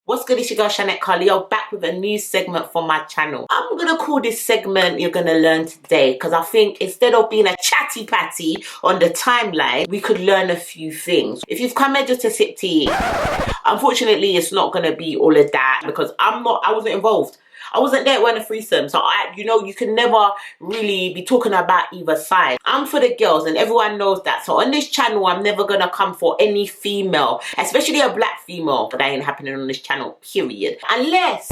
What's good, it's your girl Shanette Carleo back with a new segment for my channel. I'm gonna call this segment You're Gonna Learn Today because I think instead of being a chatty patty on the timeline, we could learn a few things. If you've come here just to sip tea, unfortunately it's not gonna be all of that because I wasn't involved. I wasn't there when a threesome, so you can never really be talking about either side. I'm for the girls and everyone knows that. So on this channel, I'm never gonna come for any female, especially a black female. That ain't happening on this channel, period. Unless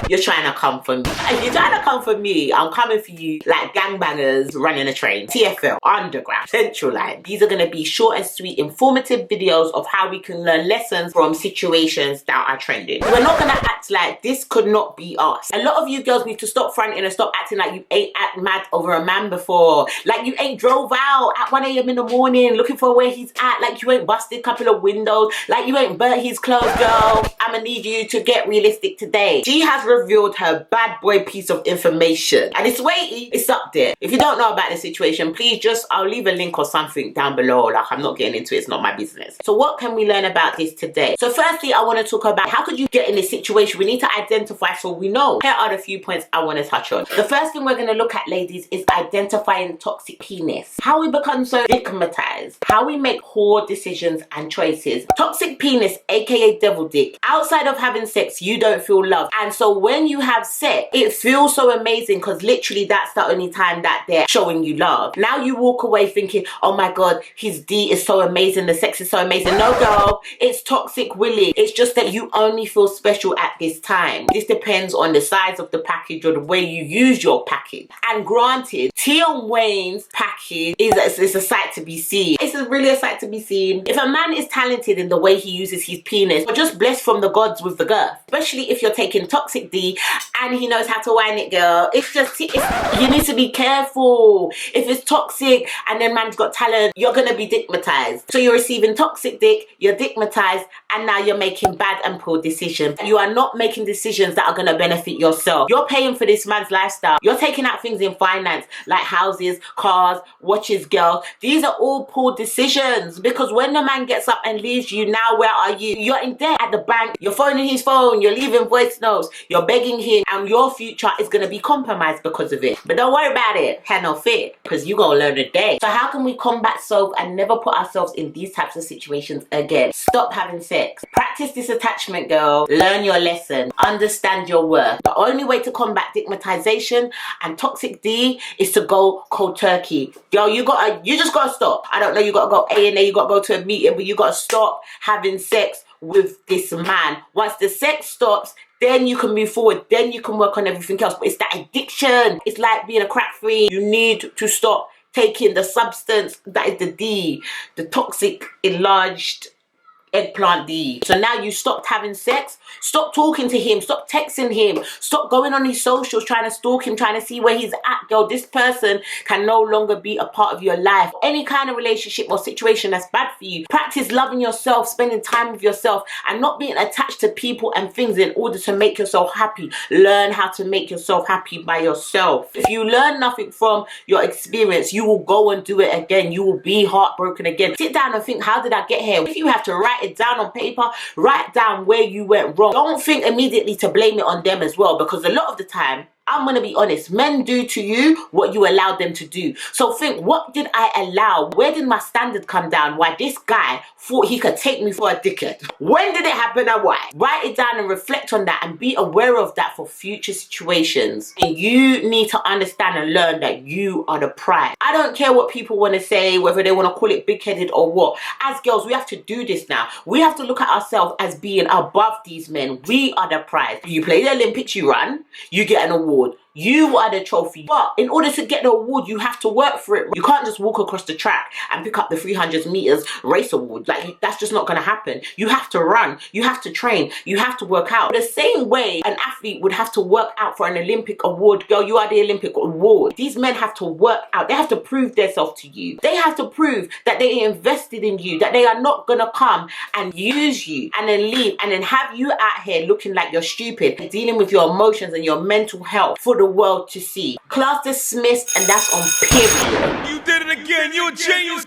you're trying to come for me. If you're trying to come for me, I'm coming for you like gangbangers running a train. TFL, Underground, Central Line. These are gonna be short and sweet, informative videos of how we can learn lessons from situations that are trending. We're not gonna act like this could not be us. A lot of you girls need to stop fronting and stop acting like you ain't act mad over a man before. Like you ain't drove out at 1 AM in the morning looking for where he's at. Like you ain't busted a couple of windows. Like you ain't burnt his clothes, girl. I'ma need you to get realistic today. She has revealed her bad boy piece of information. And it's weighty, it's up there. If you don't know about the situation, please I'll leave a link or something down below. Like I'm not getting into it, it's not my business. So what can we learn about this today? So firstly, I want to talk about how could you get in this situation. We need to identify so we know. Here are the few points I want to touch on. The first thing we're going to look at, ladies, is identifying toxic penis. How we become so stigmatized. How we make poor decisions and choices. Toxic penis, aka devil dick. Outside of having sex, you don't feel love. And so when you have sex, it feels so amazing because literally that's the only time that they're showing you love. Now you walk away thinking, oh my God, his D is so amazing. The sex is so amazing. No, girl, it's toxic willing. It's just that you only feel special at this time. This depends on the size of the package or the way you use your package. And granted, Tion Wayne's package is a sight to be seen. It's really a sight to be seen. If a man is talented in the way he uses his penis, you're just blessed from the gods with the girth. Especially if you're taking toxic D and he knows how to whine it, girl. You need to be careful. If it's toxic and then man's got talent, you're gonna be stigmatized. So you're receiving toxic dick, you're stigmatized, and now you're making bad and poor decisions. You are not making decisions that are gonna benefit yourself. You're paying for this man's lifestyle. You're taking out things in finance like houses, cars, watches, girl. These are all poor decisions because when the man gets up and leaves you, now where are you? You're in debt at the bank. You're phoning his phone. You're leaving voice notes. You're begging him and your future is going to be compromised because of it. But don't worry about it. Have no fear because you're going to learn today. So how can we combat self and never put ourselves in these types of situations again? Stop having sex. Practice disattachment, girl. Learn your lesson. Understand your worth. The only way to combat stigmatization and toxic D is to go cold turkey. Girl, you just gotta stop. I don't know, you gotta go A&A, you gotta go to a meeting, but you gotta stop having sex with this man. Once the sex stops, then you can move forward, then you can work on everything else. But it's that addiction. It's like being a crack fiend. You need to stop taking the substance that is the D, the toxic enlarged eggplant D. So now you stopped having sex, stop talking to him, stop texting him, stop going on his socials trying to stalk him, trying to see where he's at. Girl, this person can no longer be a part of your life. Any kind of relationship or situation that's bad for you. Practice loving yourself, spending time with yourself and not being attached to people and things in order to make yourself happy. Learn how to make yourself happy by yourself. If you learn nothing from your experience, you will go and do it again. You will be heartbroken again. Sit down and think, how did I get here? If you have to write it down on paper, write down where you went wrong. Don't think immediately to blame it on them as well, because a lot of the time, I'm gonna be honest, men do to you what you allowed them to do. So think, what did I allow? Where did my standard come down? Why this guy thought he could take me for a dickhead? When did it happen and why? Write it down and reflect on that and be aware of that for future situations. And you need to understand and learn that you are the prize. I don't care what people want to say, whether they want to call it big-headed or what. As girls, we have to do this now. We have to look at ourselves as being above these men. We are the prize. You play the Olympics, you run, you get an award. You are the trophy. But in order to get the award, you have to work for it. You can't just walk across the track and pick up the 300 meters race award. Like, that's just not going to happen. You have to run. You have to train. You have to work out. The same way an athlete would have to work out for an Olympic award. Girl, you are the Olympic award. These men have to work out. They have to prove themselves to you. They have to prove that they invested in you, that they are not going to come and use you and then leave and then have you out here looking like you're stupid, dealing with your emotions and your mental health for the world to see. Class dismissed, and that's on period. You did it again. You're a genius.